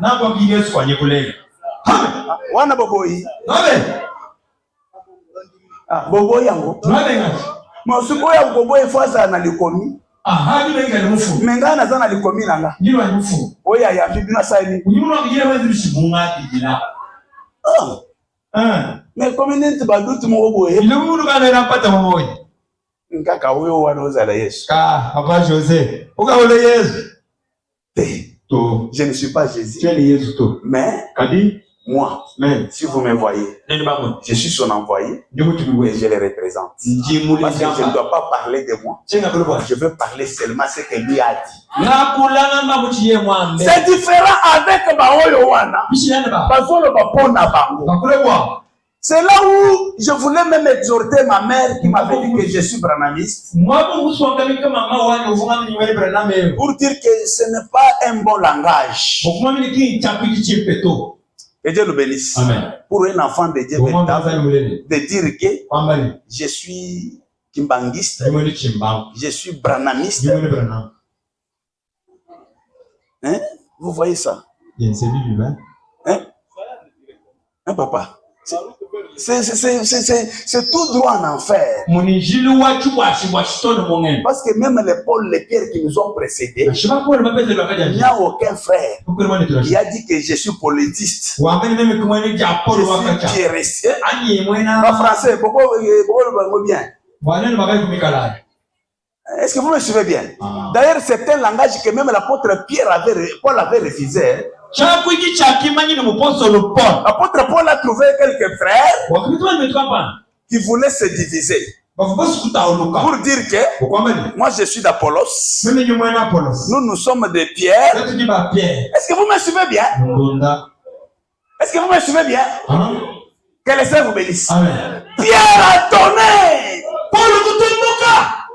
Wana boboyi. Ah, boboyi yango. Ma suko ya boboyi fasa na likomi. Menga naza na likomi nanga. Oya ya bibina saini. Mais comme il pas doute mon boy. Il nous n'a pas de moy. Nkaka huyo wanauza la Yesu. Papa José. Ukaole Yesu. Je ne suis pas Jésus. Tu es Yesu to. Mais moi, si vous me voyez, je suis son envoyé et je le représente. Parce que je ne dois pas parler de moi. Je veux parler seulement ce que lui a dit. C'est différent avec Baoyo Wana. Parce que le Bapona Bango. C'est là où je voulais même exhorter ma mère qui m'avait dit que je suis branamiste. Pour dire que ce n'est pas un bon langage. Que Dieu le bénisse. Amen. Pour un enfant de Dieu de dire que je suis kimbangiste, je suis branamiste. Hein? Vous voyez ça? Hein? Hein, papa? C'est tout droit en enfer. Parce que même les Paul, les Pierre qui nous ont précédés, il n'y a aucun frère qui a dit que je suis politiste. Je suis pierriste. En français, pourquoi vous bien? Est-ce que vous me suivez bien? D'ailleurs, c'est un langage que même l'apôtre Paul avait refusé. L'apôtre Paul a trouvé quelques frères qui voulaient se diviser. Pour dire que moi je suis d'Apollos, nous sommes de Pierre. Est-ce que vous me suivez bien? Est-ce que vous me suivez bien? Que les saints vous bénissent. Pierre a donné.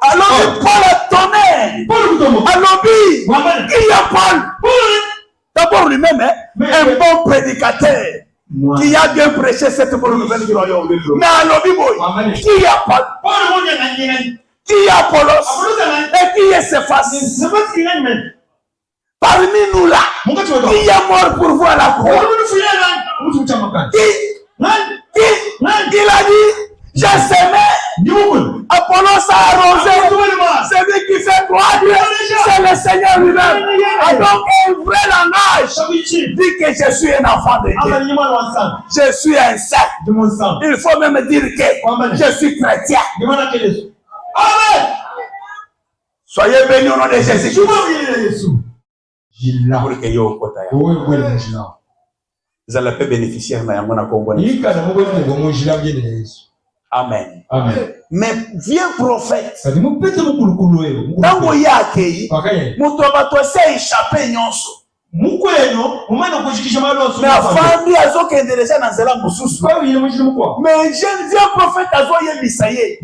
Alors Paul a donné. Alors qui a Paul? D'abord lui-même, un bon prédicateur qui a bien prêché cette bonne nouvelle du royaume. Mais alors, qui a Paul? Qui a Apollos? Et qui est Céphas? Parmi nous là, qui est mort pour voir la croix? Qui l'a dit? J'ai semé, Apollos a arrosé, celui qui fait gloire, c'est le Seigneur lui-même. Et donc, un vrai langage dit que je suis un enfant de Dieu. Je suis un saint. Il faut même dire que je suis chrétien. Amen. Soyez bénis au nom de Jésus. Vous allez pas bénéficier de mon Congo. Amen. Amen. Mais viens prophète. Tant que y a accueilli, mon travail s'est échappé nyonso. Mais avant lui azo kende déjà dans zela mususu. Mais jeune vieux prophète azo yebisaye.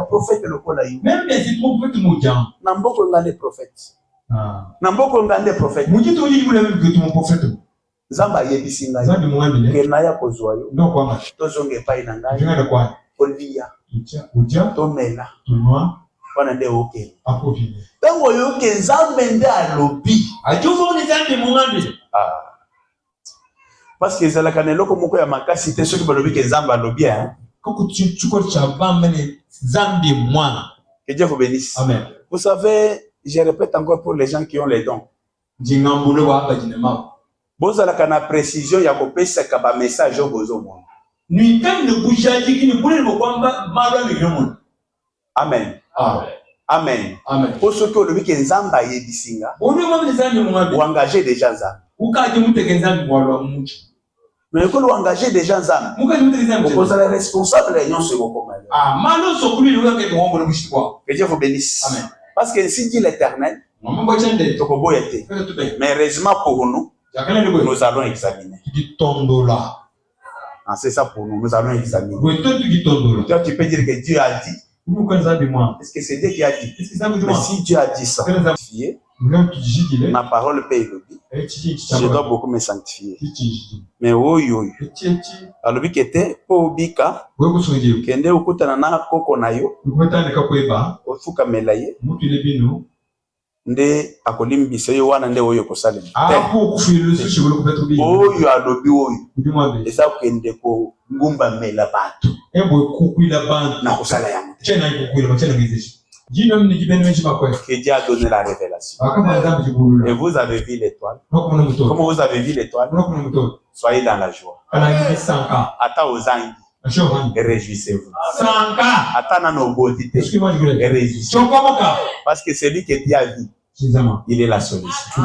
Prophète le kola yi. Même les prophètes moudjan. Namboko ngande prophète. Namboko ngande prophète. Mujito yi mule même que mon prophète. Zamba yebisinga ke naya kozwa yo tozonge pai na ngai olia tomela wana nde oke tango yoke nzambe nde alobi parce que ezalaka na eloko moko ya makasi te soki balobi ke nzambe alobi que Dieu vous bénisse. Amen. Vous savez, je répète encore pour les gens qui ont les dons. Bozalaka na précision ya kopesa ba message au bozomo. Amen. Amen. Amen. Pour ceux qui ont le week-end Nzamba yebisinga. Ou engager des gens Nzamba. Mais quand vous engagez des gens Nzamba, vous êtes responsable de l'union sur vos commandes. Que Dieu vous bénisse. Amen. Parce que ainsi dit l'Éternel, mais heureusement pour nous, nous allons examiner. C'est ça pour nous, nous allons examiner. Toi, tu peux dire que Dieu a dit. Est-ce que c'est Dieu qui a dit? Mais si Dieu a dit ça, ma parole paye le but. Je dois beaucoup me sanctifier. Mais oui, alors qui était pour Bika, kende ukutana na koko na yo, ofuka melaye. Nde akolimbisa yo wana nde oyo kosalema oyo alobi oyo eza kende ko ngumba mela bato na kosala yango que Dieu a donné la révélation. Et vous avez vu l'étoile. Comment vous avez vu l'étoile? Soyez dans la joie. Ata aux anges. Et réjouissez-vous. Ata nos beautés. Et réjouissez-vous. Parce que celui que Dieu a vu, il est la solution.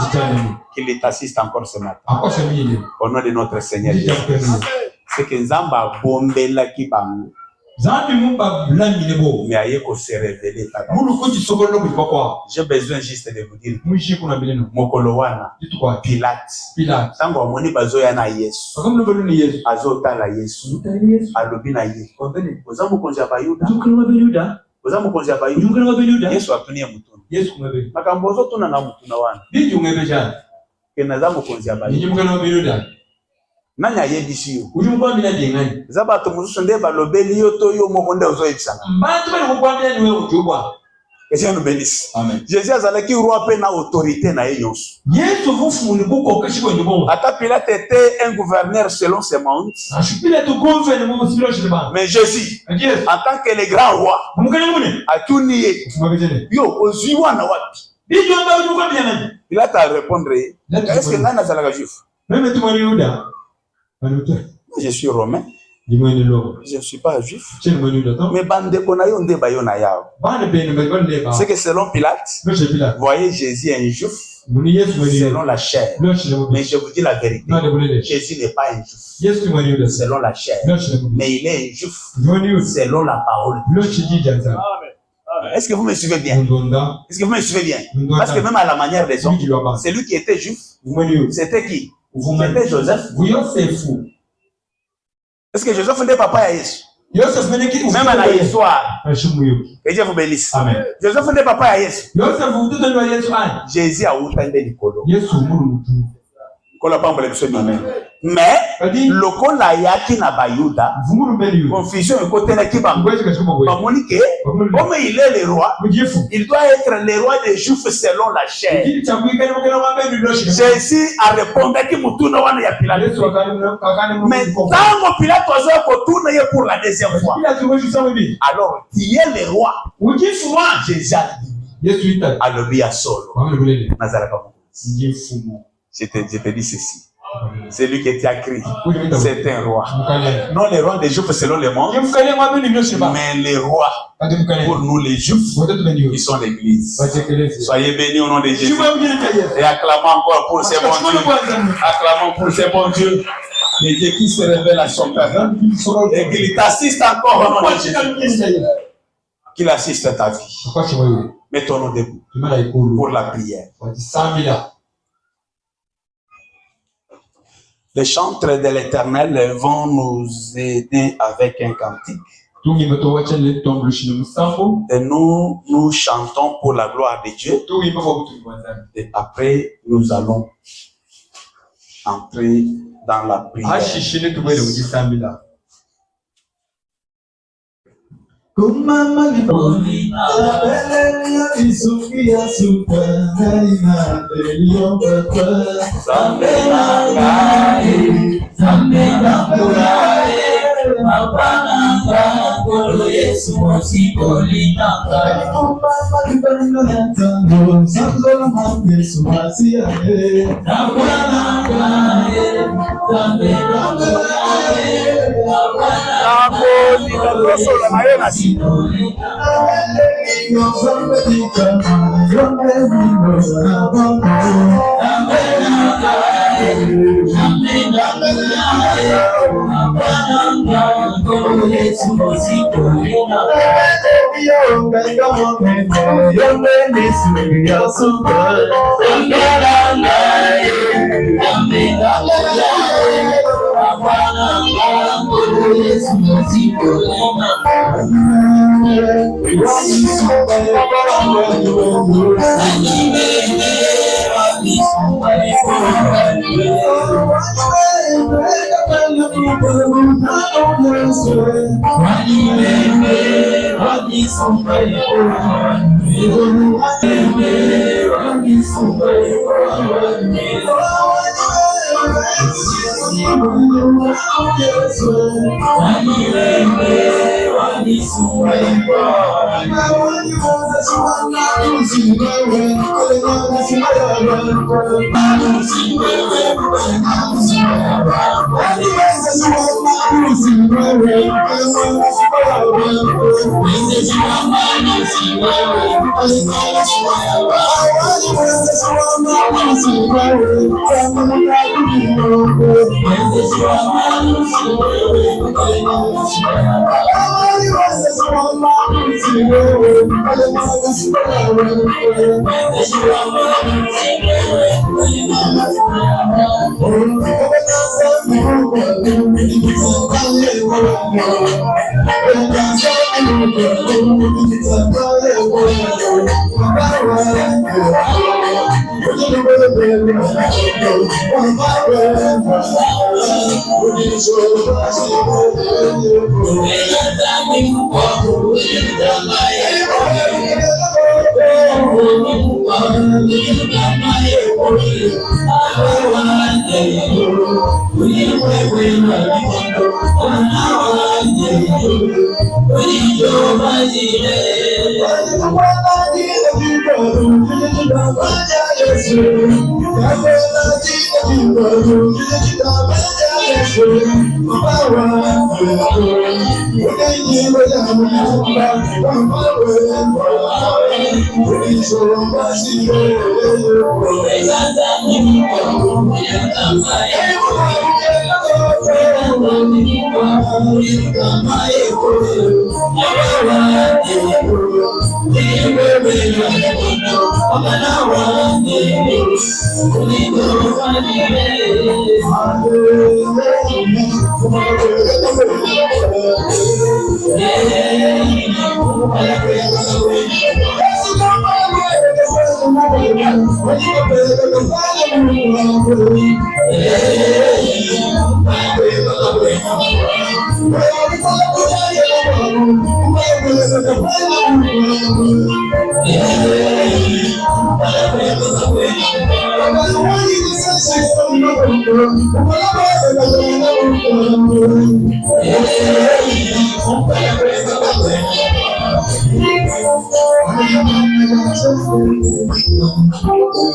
Qu'il t'assiste encore ce matin. Au nom de notre Seigneur Jésus. C'est que Nzamba bombela ki bango. Mais Ayeko se révéler. J'ai besoin juste de vous dire. Mokolowana. Pilate. Tango amoni bazoya na Yesu. Azota la Yesu. Alobi na ye. Oza mokonzi ya Bayuda. Oza mokonzi ya Bayuda. Yesu atunie mutuna. Makambo ozotuna na mutuna wana. Kena za mokonzi ya Bayuda. Nani ayebisi yo? Za bato mosusu nde balobeli yo to yo moko nde ozoyebisana. Jésus nous bénisse. Amen. Jésus azalaki roi pe na autorité na ye nyonso. Ata Pilate était un gouverneur selon ses mondes. Mais Jésus, en tant que le grand roi, atuni ye. Yo ozwi wana wapi? Pilate a répondre, est-ce que nani azalaka juif? Je suis romain. Je ne suis pas juif. Mais bandeko na yo nde bayo na yao. C'est que selon Pilate, voyez Jésus un juif selon la chair. Mais je vous dis la vérité, Jésus n'est pas un juif selon la chair. Mais il est un juif selon la parole. Est-ce que vous me suivez bien? Est-ce que vous me suivez bien? Parce que même à la manière des hommes, celui qui était juif, c'était qui? C'était Joseph. Est-ce que Joseph n'est papa à Yesu? Même à la histoire. Que Dieu vous bénisse. Amen. Joseph n'est papa à Yesu. Jésus a oublié de Nicolo. Mais le con la yaki na Bayuda, confusion et côté na kibango. Comme il est le roi, il doit être le roi des Juifs selon la chair. Jésus a répondu que Moutouna wana ya Pilate. Mais tant Pilate a pour la deuxième fois. Alors, qui est le roi? Jésus a dit. Alobi a solo. Je te dis ceci. C'est lui qui était écrit. C'est un roi. Non les rois des Juifs selon le monde, mais les rois pour nous les Juifs, qui sont l'Église. Soyez bénis au nom de Jésus. Et acclamons encore pour ces bons dieux. Acclamons pour ces bons dieux. Les dieux qui se révèlent à son père. Et qu'il t'assiste encore au nom de Jésus. Qu'il assiste à ta vie. Mettons-nous debout pour la prière. Les chantres de l'Éternel vont nous aider avec un cantique. Et nous chantons pour la gloire de Dieu. Et après, nous allons entrer dans la prière.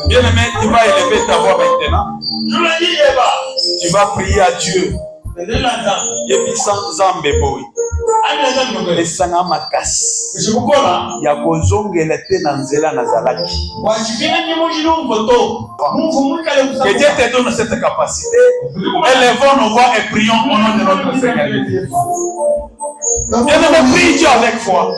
Bien-aimé, tu vas élever ta voix maintenant. Tu vas prier à Dieu. Esanga makasi ya kozongela te na nzela nazalaki. Que Dieu te donne cette capacité. Élevons nos voix et prions au nom de notre Seigneur. Bien-aimé, prie Dieu avec foi.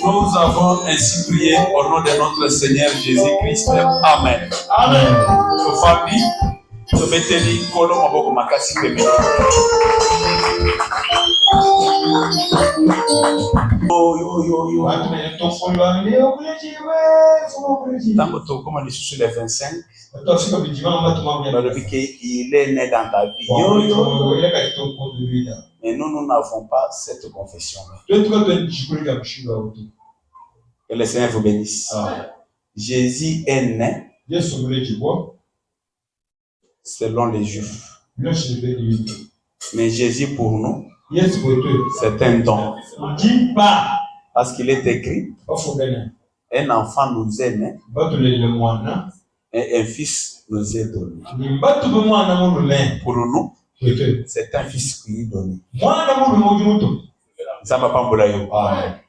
Nous avons ainsi prié au nom de notre Seigneur Jésus-Christ. Amen. Amen. Famille, nous mettez-les colons à beaucoup makasi pemé. Tango to comme les sous les 25. Il est né dans ta vie. Mais nous n'avons pas cette confession. Que le Seigneur vous bénisse. Jésus est né selon les Juifs. Mais Jésus pour nous, c'est un don. Parce qu'il est écrit, un enfant nous est né, et un fils nous est donné. Pour nous, c'est un fils qui est donné. Ça va pas me